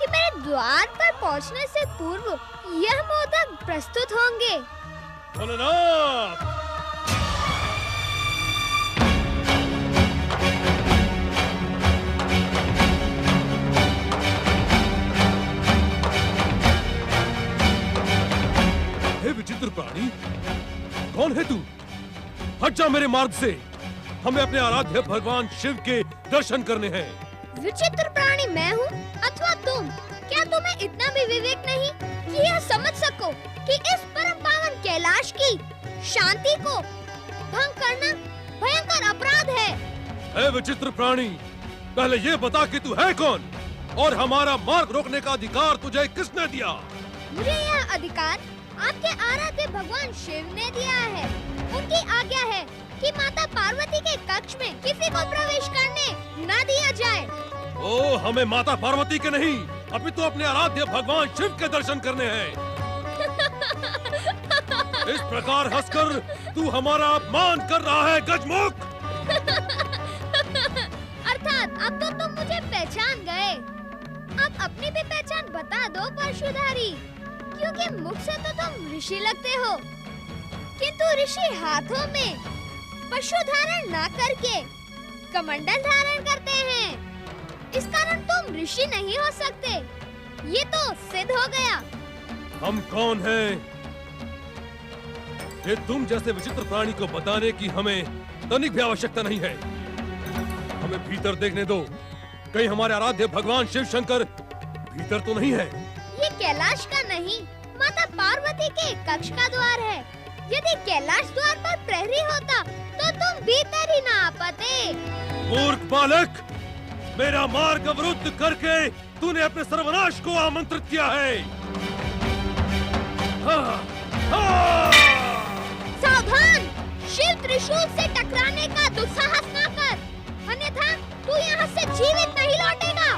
कि मेरे द्वार पर पहुंचने से पूर्व यह मोदक प्रस्तुत होंगे। भोलेनाथ! हे विचित्र प्राणी, कौन है तू? हट जा मेरे मार्ग से। हमें अपने आराध्य भगवान शिव के दर्शन करने हैं। विचित्र प्राणी मैं हूँ अथवा तुम? क्या तुम्हें इतना भी विवेक नहीं कि यह समझ सको कि इस परम पावन कैलाश की शांति को भंग करना भयंकर अपराध है? हे विचित्र प्राणी, पहले ये बता कि तू है कौन और हमारा मार्ग रोकने का अधिकार तुझे किसने दिया? मुझे यह अधिकार आपके आराध्य भगवान शिव ने दिया है। उनकी आज्ञा है कि माता पार्वती के कक्ष में किसी को प्रवेश करने न दिया जाए। ओ, हमें माता पार्वती के नहीं, अभी तो अपने आराध्य भगवान शिव के दर्शन करने हैं। इस प्रकार हंसकर तू हमारा अपमान कर रहा है, गजमुख। अर्थात अब तो तुम मुझे पहचान गए। अब अपनी भी पहचान बता दो परशुधारी, क्योंकि मुख से तो तुम ऋषि लगते हो, किंतु ऋषि हाथों में पशु धारण न करके कमंडल धारण करते हैं। इस कारण तुम ऋषि नहीं हो सकते। ये तो सिद्ध हो गया। हम कौन हैं? ये तुम जैसे विचित्र प्राणी को बताने की हमें तनिक भी आवश्यकता नहीं है। हमें भीतर देखने दो, कहीं हमारे आराध्य भगवान शिव शंकर भीतर तो नहीं है? ये कैलाश का नहीं, माता पार्वती के कक्ष का द्वार है। यदि कैलाश द्वार पर प्रहरी होता तो तुम भीतर ही ना आ पाते। मूर्ख बालक, मेरा मार्ग अवरुद्ध करके तूने अपने सर्वनाश को आमंत्रित किया है। सावधान! शिव त्रिशूल से टकराने का दुस्साहस न कर, अन्यथा तू यहाँ से जीवित नहीं लौटेगा।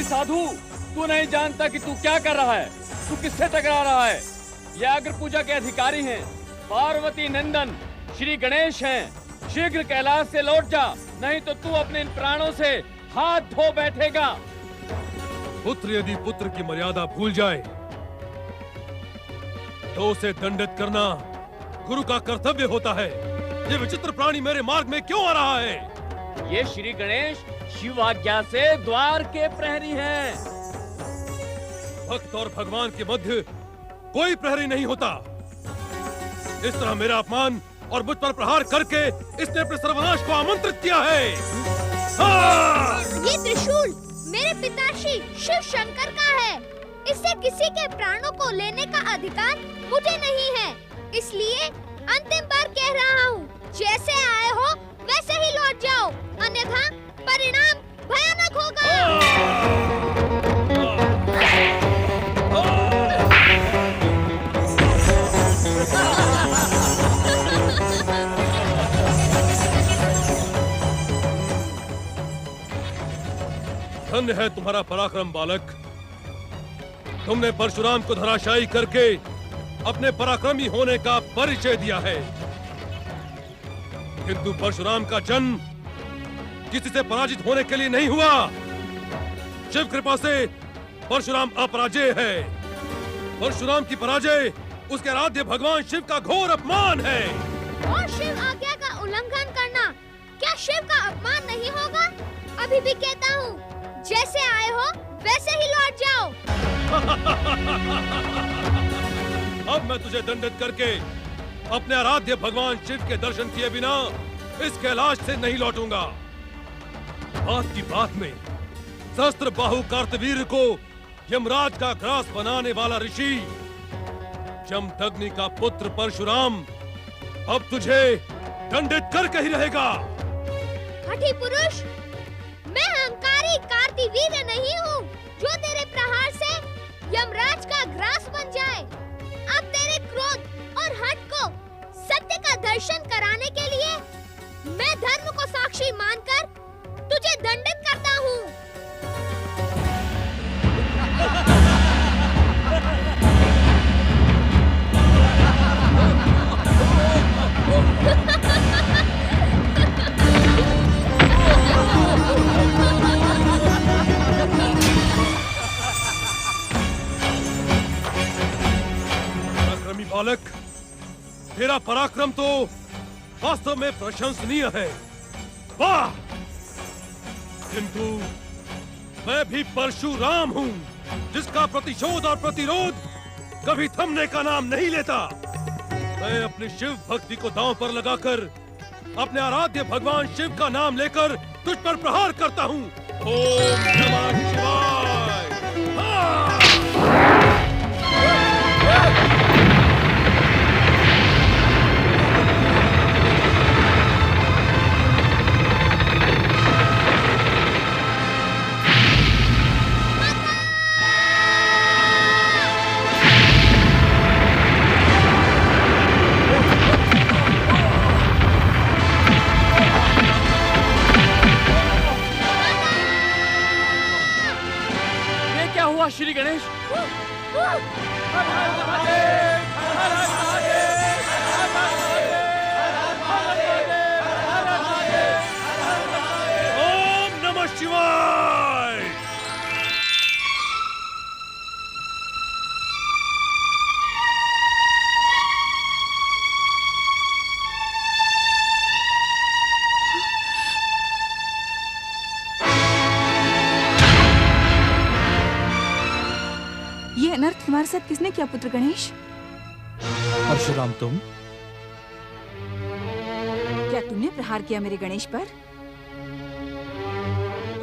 साधु, तू नहीं जानता कि तू क्या कर रहा है? तू किससे टकरा रहा है? ये अग्र पूजा के अधिकारी हैं, पार्वती नंदन श्री गणेश हैं। शीघ्र कैलाश से लौट जा, नहीं तो तू अपने इन प्राणों से हाथ धो बैठेगा। पुत्र यदि पुत्र की मर्यादा भूल जाए तो उसे दंडित करना गुरु का कर्तव्य होता है। ये विचित्र प्राणी मेरे मार्ग में क्यों आ रहा है? ये श्री गणेश शिव आज्ञा से द्वार के प्रहरी हैं। भक्त और भगवान के मध्य कोई प्रहरी नहीं होता। इस तरह मेरा अपमान और मुझ पर प्रहार करके इसने अपने सर्वनाश को आमंत्रित किया है। ये त्रिशूल मेरे पिताश्री शिव शंकर का है। इससे किसी के प्राणों को लेने का अधिकार मुझे नहीं है। इसलिए अंतिम बार कह रहा हूँ, जैसे आए हो वैसे ही लौट जाओ, अन्यथा परिणाम भयानक होगा। धन्य है तुम्हारा पराक्रम बालक। तुमने परशुराम को धराशायी करके अपने पराक्रमी होने का परिचय दिया है, किंतु परशुराम का जन्म किसी से पराजित होने के लिए नहीं हुआ। शिव कृपा से परशुराम अपराजय है। परशुराम की पराजय उसके आराध्य भगवान शिव का घोर अपमान है। और शिव आज्ञा का उल्लंघन करना क्या शिव का अपमान नहीं होगा? अभी भी कहता हूँ, जैसे आए हो वैसे ही लौट जाओ। अब मैं तुझे दंडित करके अपने आराध्य भगवान शिव के दर्शन किए बिना इस कैलाश से नहीं लौटूंगा। बात की बात में सहस्त्र बाहु कार्तवीर्य को यमराज का ग्रास बनाने वाला ऋषि जमदग्नि का पुत्र परशुराम अब तुझे दंडित करके ही रहेगा। हठी पुरुष, मैं अहंकारी कार्तिवीर्य नहीं हूँ जो तेरे प्रहार से यमराज का ग्रास बन जाए। अब तेरे क्रोध और हठ को सत्य का दर्शन कराने के लिए मैं धर्म को साक्षी मानकर तुझे दंडित करता हूँ। पराक्रमी बालक, तेरा पराक्रम तो वास्तव में प्रशंसनीय है। वाह! किंतु मैं भी परशुराम हूँ, जिसका प्रतिशोध और प्रतिरोध कभी थमने का नाम नहीं लेता। मैं अपनी शिव भक्ति को दांव पर लगाकर अपने आराध्य भगवान शिव का नाम लेकर तुझ पर प्रहार करता हूँ। ओम नमः शिवाय। हाँ! श्री गणेश, ओम नमः शिवाय। ये अनर्थ तुम्हारे साथ किसने किया पुत्र गणेश? परशुराम तुम? क्या तुमने प्रहार किया मेरे गणेश पर?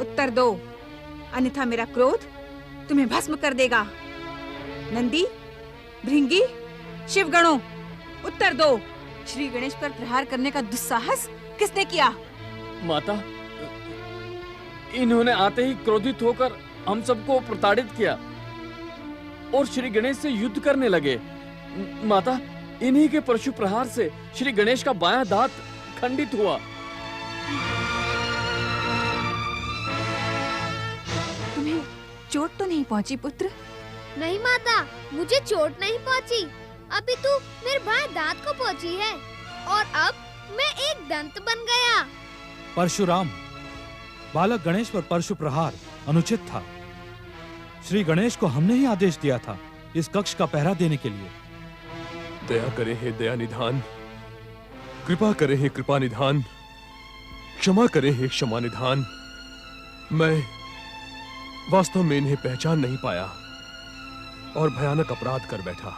उत्तर दो, अन्यथा मेरा क्रोध तुम्हें भस्म कर देगा। नंदी, भृंगी, शिवगणों, उत्तर दो। श्री गणेश पर प्रहार करने का दुस्साहस किसने किया? माता, इन्होंने आते ही क्रोधित होकर हम सबको प्रताड़ित किया और श्री गणेश से युद्ध करने लगे। माता, इन्हीं के परशु प्रहार से श्री गणेश का बायां दांत खंडित हुआ। तुम्हें चोट तो नहीं पहुंची पुत्र? नहीं माता, मुझे चोट नहीं पहुंची। अभी तो मेरे बाएं दांत को पहुंची है और अब मैं एक दंत बन गया। परशुराम, बालक गणेश पर परशु प्रहार अनुचित था। श्री गणेश को हमने ही आदेश दिया था इस कक्ष का पहरा देने के लिए। दया करे हे दया निधान, कृपा करे हे कृपा निधान, क्षमा करे हे क्षमा निधान। मैं वास्तव में इन्हें पहचान नहीं पाया और भयानक अपराध कर बैठा।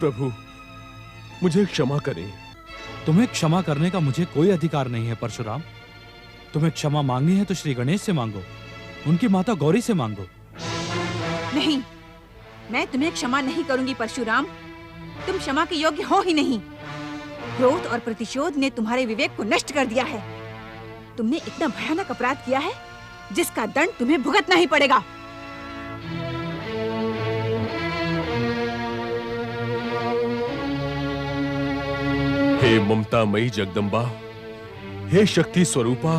प्रभु, मुझे क्षमा करें। तुम्हें क्षमा करने का मुझे कोई अधिकार नहीं है परशुराम। तुम्हें क्षमा मांगनी है तो श्री गणेश से मांगो, उनकी माता गौरी से मांगो। नहीं, मैं तुम्हें क्षमा नहीं करूंगी परशुराम। तुम क्षमा के योग्य हो ही नहीं। क्रोध और प्रतिशोध ने तुम्हारे विवेक को नष्ट कर दिया है। तुमने इतना भयानक अपराध किया है जिसका दंड तुम्हें भुगतना ही पड़ेगा। हे ममतामयी जगदम्बा, हे शक्ति स्वरूपा,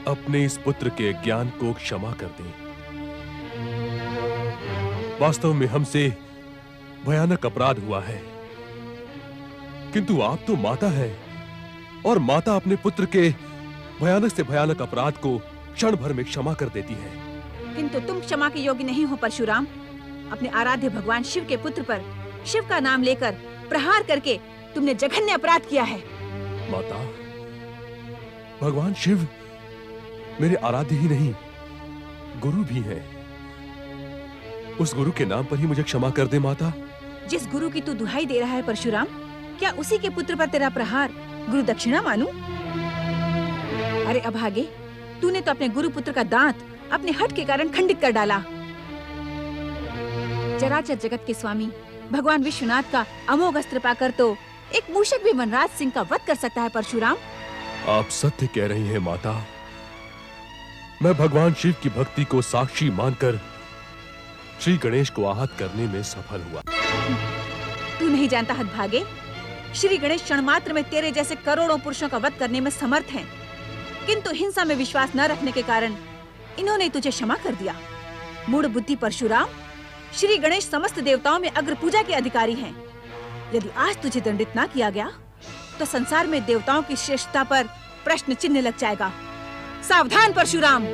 अपने इस पुत्र के ज्ञान को क्षमा कर दें। वास्तव में हमसे भयानक अपराध हुआ है, किंतु आप तो माता हैं और माता अपने पुत्र के भयानक से भयानक अपराध को क्षण भर में क्षमा कर देती है। किंतु तुम क्षमा के योग्य नहीं हो परशुराम। अपने आराध्य भगवान शिव के पुत्र पर शिव का नाम लेकर प्रहार करके तुमने जघन्य अपराध किया है। माता, भगवान शिव मेरे आराध्य ही नहीं, गुरु भी हैं। उस गुरु के नाम पर ही मुझे क्षमा कर दे माता। जिस गुरु की तू दुहाई दे रहा है परशुराम, क्या उसी के पुत्र पर तेरा प्रहार गुरु दक्षिणा मानूं? अरे अभागे, तूने तो अपने गुरु पुत्र का दांत अपने हठ के कारण खंडित कर डाला। चराचर जगत के स्वामी भगवान विश्वनाथ का अमोघ अस्त्र पाकर तो एक मूषक भी वनराज सिंह का वध कर सकता है परशुराम। आप सत्य कह रही हैं माता। मैं भगवान शिव की भक्ति को साक्षी मानकर श्री गणेश को आहत करने में सफल हुआ। तू नहीं जानता हतभागे, श्री गणेश क्षण मात्र में तेरे जैसे करोड़ों पुरुषों का वध करने में समर्थ हैं, किंतु हिंसा में विश्वास न रखने के कारण इन्होंने तुझे क्षमा कर दिया। मूढ़ बुद्धि परशुराम, श्री गणेश समस्त देवताओं में अग्र पूजा के अधिकारी हैं। यदि आज तुझे दंडित न किया गया तो संसार में देवताओं की श्रेष्ठता पर प्रश्न चिन्ह लग जाएगा। सावधान परशुराम।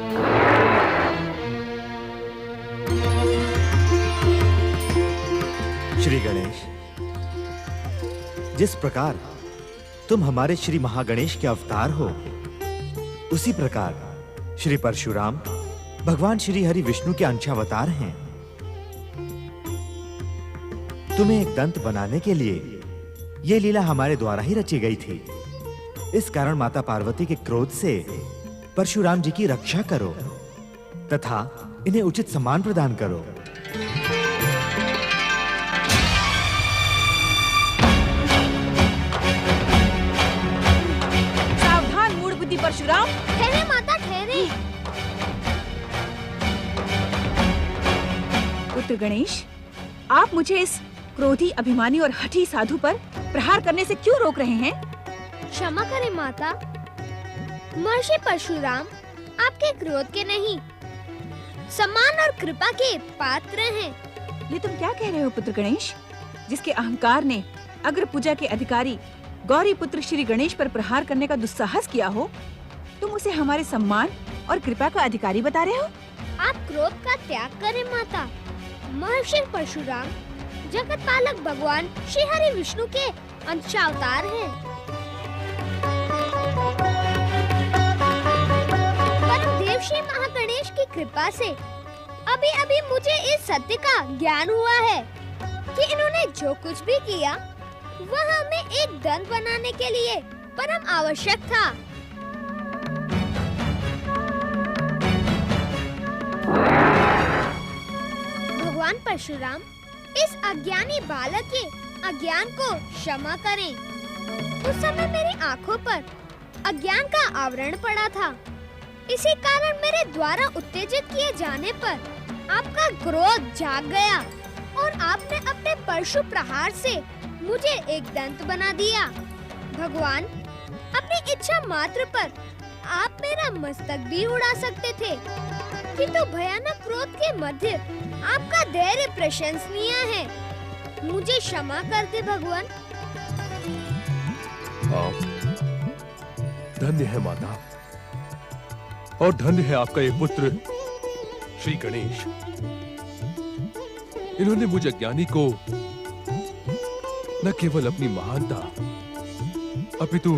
श्री गणेश, जिस प्रकार तुम हमारे श्री महागणेश के अवतार हो, उसी प्रकार श्री परशुराम भगवान श्री हरि विष्णु के अंशावतार हैं। तुम्हें एक दंत बनाने के लिए ये लीला हमारे द्वारा ही रची गई थी। इस कारण माता पार्वती के क्रोध से परशुराम जी की रक्षा करो तथा इन्हें उचित सम्मान प्रदान करो। सावधान मूढ़ बुद्धि परशुराम। ठहरे माता, ठहरे। पुत्र गणेश, आप मुझे इस क्रोधी, अभिमानी और हठी साधु पर प्रहार करने से क्यों रोक रहे हैं? क्षमा करें माता, महर्षि परशुराम आपके क्रोध के नहीं, सम्मान और कृपा के पात्र हैं। ये तुम क्या कह रहे हो पुत्र गणेश? जिसके अहंकार ने अग्र पूजा के अधिकारी गौरी पुत्र श्री गणेश पर प्रहार करने का दुस्साहस किया हो, तुम उसे हमारे सम्मान और कृपा का अधिकारी बता रहे हो? आप क्रोध का त्याग करें माता। महर्षि परशुराम जगत पालक भगवान श्री हरि विष्णु के अंशावतार हैं। परम देव श्री महागणेश की कृपा से अभी अभी मुझे इस सत्य का ज्ञान हुआ है कि इन्होंने जो कुछ भी किया वह हमें एक दंत बनाने के लिए परम आवश्यक था। भगवान परशुराम इस अज्ञानी बालक के अज्ञान को क्षमा करें। उस समय मेरी आंखों पर अज्ञान का आवरण पड़ा था। इसी कारण मेरे द्वारा उत्तेजित किए जाने पर आपका क्रोध जाग गया और आपने अपने परशु प्रहार से मुझे एक दंत बना दिया। भगवान, अपनी इच्छा मात्र पर आप मेरा मस्तक भी उड़ा सकते थे, किंतु भयानक क्रोध के मध्य आपका धैर्य प्रशंसनीय है। मुझे क्षमा कर दे भगवान। आप धन्य है माता, और धन्य है आपका ये पुत्र श्री गणेश। इन्होंने मुझे ज्ञानी को न केवल अपनी महानता अपितु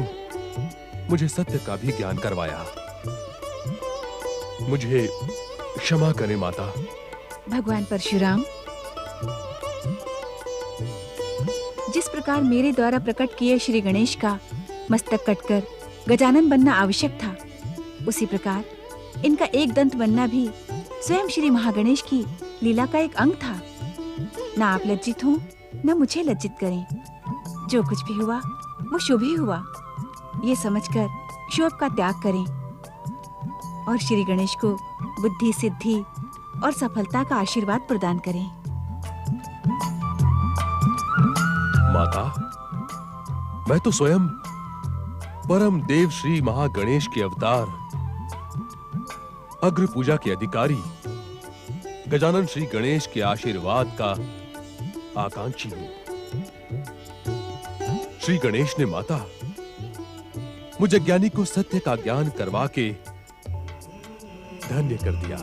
मुझे सत्य का भी ज्ञान करवाया। मुझे क्षमा करें माता। भगवान परशुराम, जिस प्रकार मेरे द्वारा प्रकट किए श्री गणेश का मस्तक कटकर गजानन बनना आवश्यक था, उसी प्रकार इनका एक दंत बनना भी स्वयं श्री महागणेश की लीला का एक अंग था। न आप लज्जित हो, न मुझे लज्जित करें। जो कुछ भी हुआ वो शुभ ही हुआ, ये समझकर क्षोभ का त्याग करें और श्री गणेश को बुद्धि, सिद्धि और सफलता का आशीर्वाद प्रदान करें। माता, मैं तो स्वयं परम देव श्री महागणेश के अवतार, अग्र पूजा के अधिकारी गजानन श्री गणेश के आशीर्वाद का आकांक्षी हूं। श्री गणेश ने माता मुझे ज्ञानी को सत्य का ज्ञान करवा के धन्य कर दिया।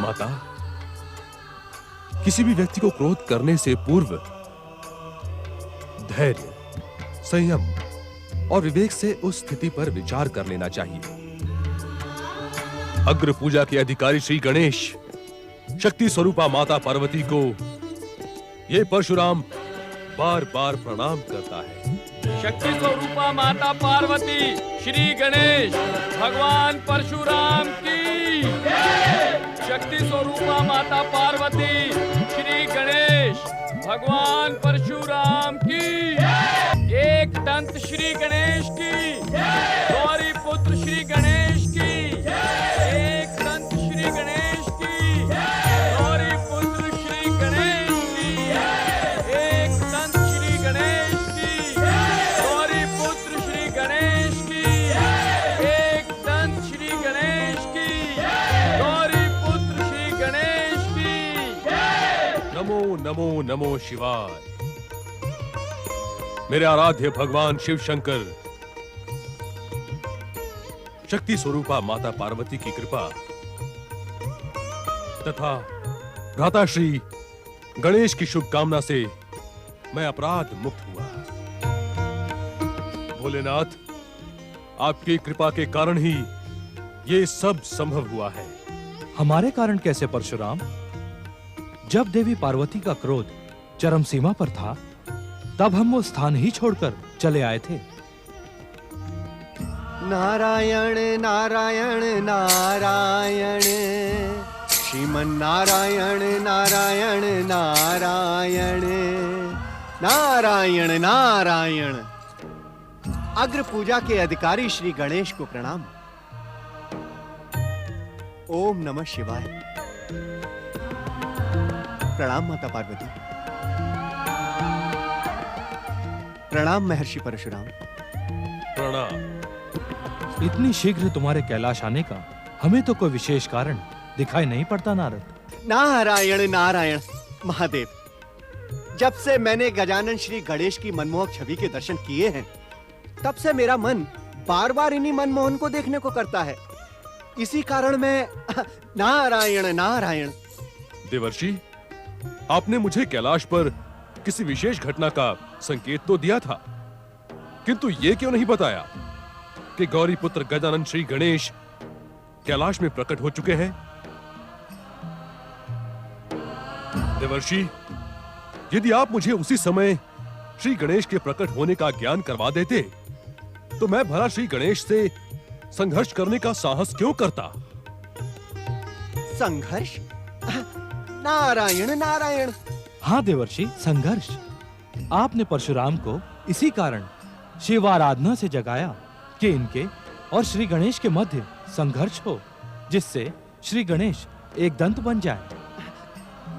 माता, किसी भी व्यक्ति को क्रोध करने से पूर्व धैर्य, संयम और विवेक से उस स्थिति पर विचार कर लेना चाहिए। अग्र पूजा के अधिकारी श्री गणेश, शक्ति स्वरूपा माता पार्वती को ये परशुराम बार बार प्रणाम करता है। शक्ति स्वरूपा माता पार्वती, श्री गणेश भगवान परशुराम की। शक्ति स्वरूपा माता पार्वती, श्री गणेश भगवान परशुराम की। एक एक दंत श्री गणेश की, गौरी पुत्र श्री गणेश की, एक दंत श्री गणेश की, गौरी पुत्र श्री गणेश की, एक दंत श्री गणेश की, गौरी पुत्र श्री गणेश की, एक दंत श्री गणेश की, गौरी पुत्र श्री गणेश की। नमो नमो नमो शिवाय। मेरे आराध्य भगवान शिव शंकर, शक्ति स्वरूपा माता पार्वती की कृपा तथा भ्राता श्री गणेश की शुभकामना से मैं अपराध मुक्त हुआ। भोलेनाथ, आपकी कृपा के कारण ही ये सब संभव हुआ है। हमारे कारण कैसे परशुराम? जब देवी पार्वती का क्रोध चरम सीमा पर था, तब हम वो स्थान ही छोड़कर चले आए थे। नारायण नारायण नारायण, श्रीमन नारायण नारायण नारायण, नारायण नारायण। अग्र पूजा के अधिकारी श्री गणेश को प्रणाम। ओम नमः शिवाय। प्रणाम माता पार्वती। प्रणाम महर्षि परशुराम। प्रणाम। इतनी शीघ्र तुम्हारे कैलाश आने का हमें तो कोई विशेष कारण दिखाई नहीं पड़ता नारद। नारायण नारायण महादेव, जब से मैंने गजानन श्री गणेश की मनमोहक छवि के दर्शन किए हैं, तब से मेरा मन बार बार इन्हीं मनमोहन को देखने को करता है। इसी कारण मैं नारायण नारायण। देवर्षि, आपने मुझे कैलाश पर किसी विशेष घटना का संकेत तो दिया था, किंतु ये क्यों नहीं बताया कि गौरी पुत्र गजानन श्री गणेश कैलाश में प्रकट हो चुके हैं? देवर्षि, यदि आप मुझे उसी समय श्री गणेश के प्रकट होने का ज्ञान करवा देते, तो मैं भला श्री गणेश से संघर्ष करने का साहस क्यों करता? संघर्ष? नारायण नारायण। हाँ देवर्षि, संघर्ष। आपने परशुराम को इसी कारण शिव आराधना से जगाया कि इनके और श्री गणेश के मध्य संघर्ष हो, जिससे श्री गणेश एक दंत बन जाए।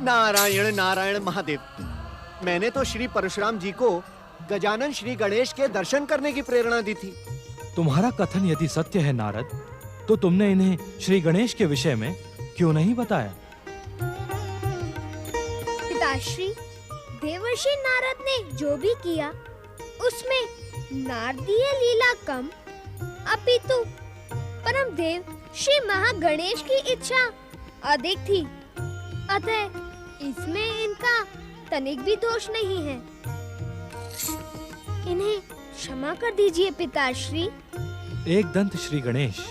नारायण नारायण महादेव, मैंने तो श्री परशुराम जी को गजानन श्री गणेश के दर्शन करने की प्रेरणा दी थी। तुम्हारा कथन यदि सत्य है नारद, तो तुमने इन्हें श्री गणेश के विषय में क्यों नहीं बताया? पिताश्री, देवर्षि नारद ने जो भी किया, उसमें नारदीय लीला कम, अपितु परम देव श्री महागणेश की इच्छा अधिक थी। अतः इसमें इनका तनिक भी दोष नहीं है। इन्हें क्षमा कर दीजिए पिताश्री। एक दंत श्री गणेश,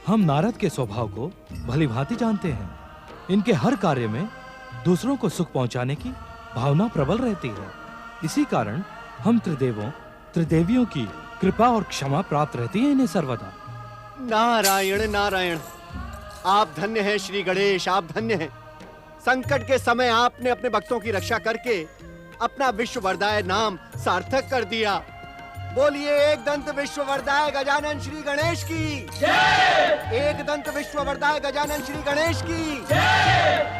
हम नारद के स्वभाव को भलीभांति जानते हैं। इनके हर कार्य में दूसरों को सुख पहुंचाने की भावना प्रबल रहती है। इसी कारण हम त्रिदेवों त्रिदेवियों की कृपा और क्षमा प्राप्त रहती है इन्हें सर्वदा। नारायण नारायण। आप धन्य हैं श्री गणेश, आप धन्य हैं। संकट के समय आपने अपने भक्तों की रक्षा करके अपना विश्ववरदाय नाम सार्थक कर दिया। बोलिए एक दंत विश्ववरदाय गजानन श्री गणेश की जय। एक दंत विश्ववरदाय गजानन श्री गणेश की जय।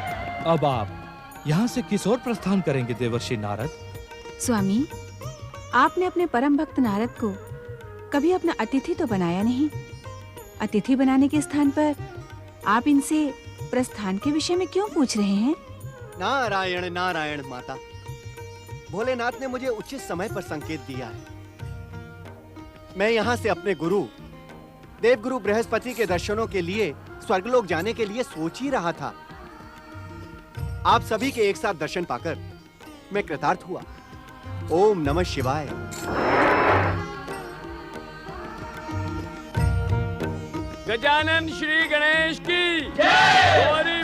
अब आप यहाँ से किस ओर प्रस्थान करेंगे देवर्षि नारद? स्वामी, आपने अपने परम भक्त नारद को कभी अपना अतिथि तो बनाया नहीं। अतिथि बनाने के स्थान पर आप इनसे प्रस्थान के विषय में क्यों पूछ रहे हैं? नारायण नारायण माता, भोलेनाथ ने मुझे उचित समय पर संकेत दिया है। मैं यहाँ से अपने गुरु देवगुरु बृहस्पति के दर्शनों के लिए स्वर्गलोक जाने के लिए सोच ही रहा था। आप सभी के एक साथ दर्शन पाकर मैं कृतार्थ हुआ। ओम नमः शिवाय। गजानन श्री गणेश की जय।